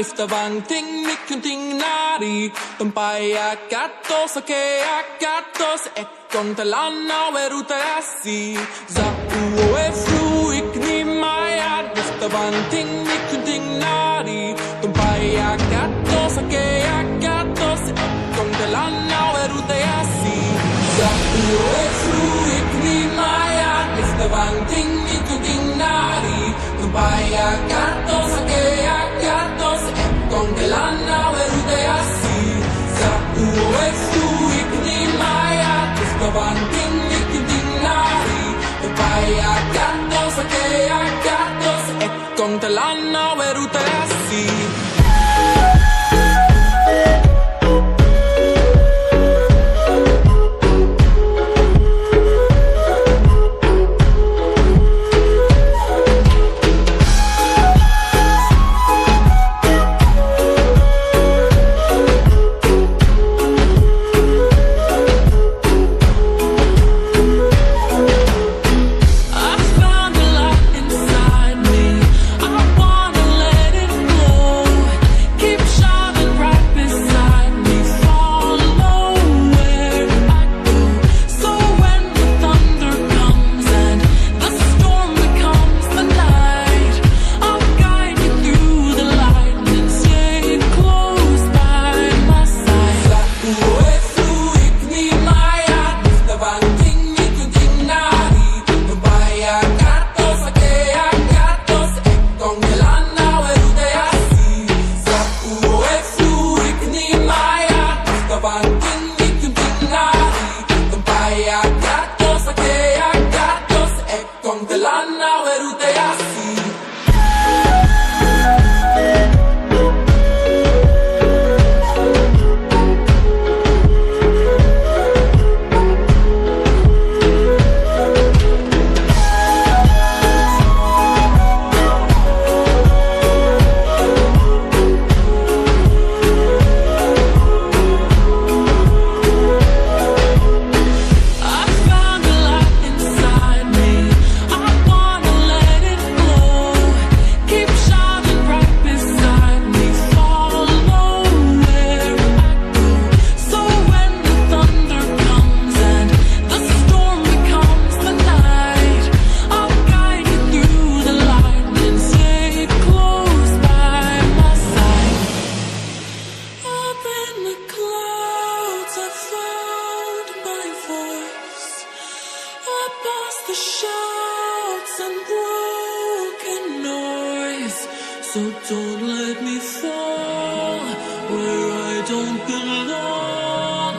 niftavanting mikunting nari Tumpai akato sake akato se ekong talana werutasi Za uo e fruik ni maya niftavanting mikunting nari Tumpai akato sake akato se ekong talana werutasi Za uo e fruik ni maya niftavanting mikunting nari Tumpai akato sake akato se ekong talana werutasi Za uo e fruik ni maya niftavanting mikunting nari Tumpai akato sake akato se ekong talana werutasi So don't let me fall where I don't belong.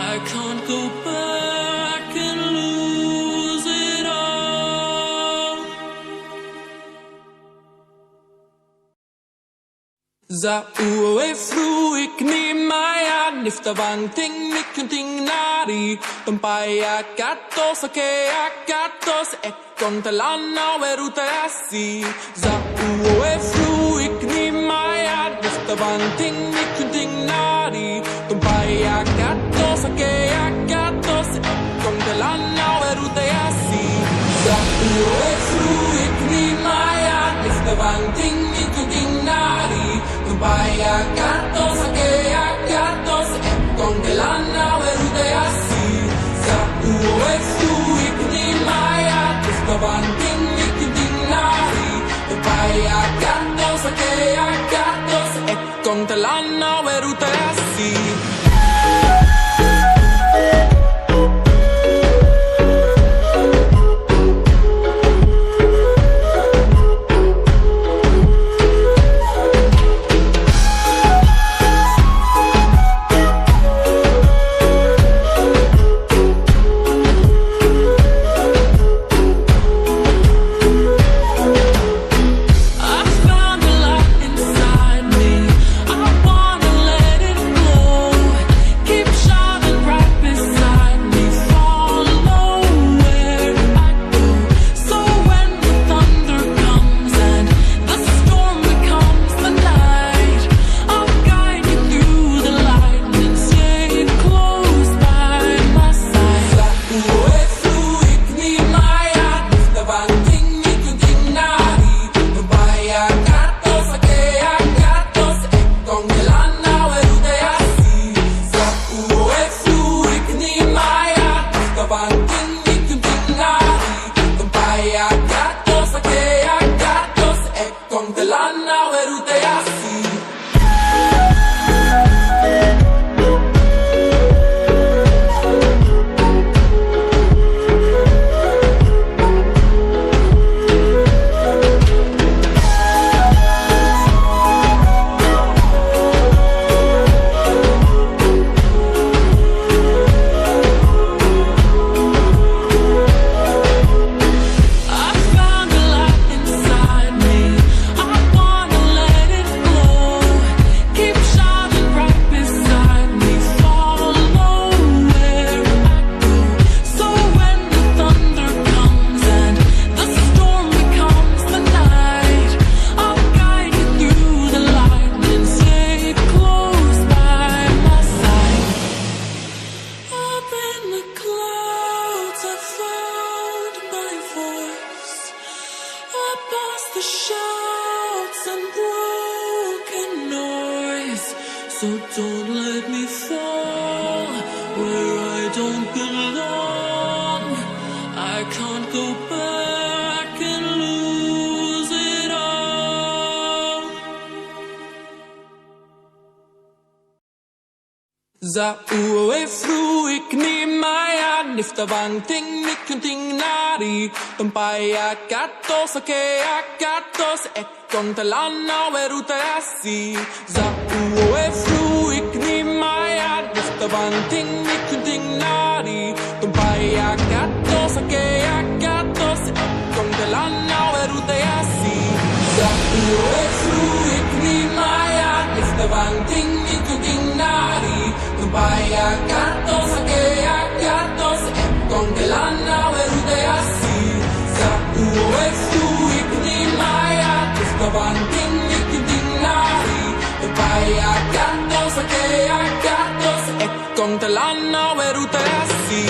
I can't go back and lose it all. Za uo e fruik ni maya niftavanting mikunting nari Tumpai akato sake akato se ekong talana werutasi Za uo e fruik ni maya niftavanting mikunting nari Tumpai akato sake akato se ekong talana werutasi Za uo e fruik ni maya niftavanting mikunting nari Tumpai akato sake akato se ekong talana werutasi Za uo e fruik ni maya niftavanting mikunting nari Tumpai akato sake akato se ekong talana werutasi I found a light inside me. I wanna let it glow. shouts and broken noise. So don't let me fall where I don't belong. I can't go back and lose it all. Za uwe fru ik ni maya nifta vanting mikunting nari tempai akatos ake akatos ekon talana weruta asi. Za uwe fru ik ni maya nifta vanting mikunting nari tempai akatos ake akatos ekon talana weruta asi. Za uwe fru ik ni maya nifta vanting mikunting nari tempai akatos ake akatos ekon talana weruta asi. Za uwe fru ik ni maya nifta vanting mikunting nari tempai akatos ake akatos ekon talana weruta asi.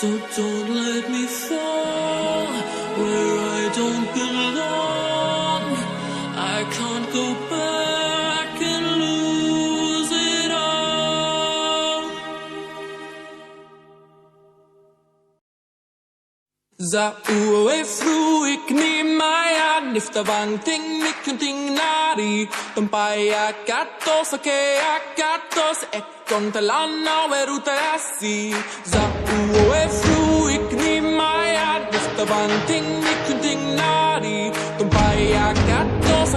So don't let me fall where I don't belong. I can't go back and lose it all. Za uwe fru ik ni maya nifta vanting mikunting nari tempai akatos ake akatos ekon talana weruta asi. Za uwe fru ik ni maya nifta vanting mikunting nari tempai akatos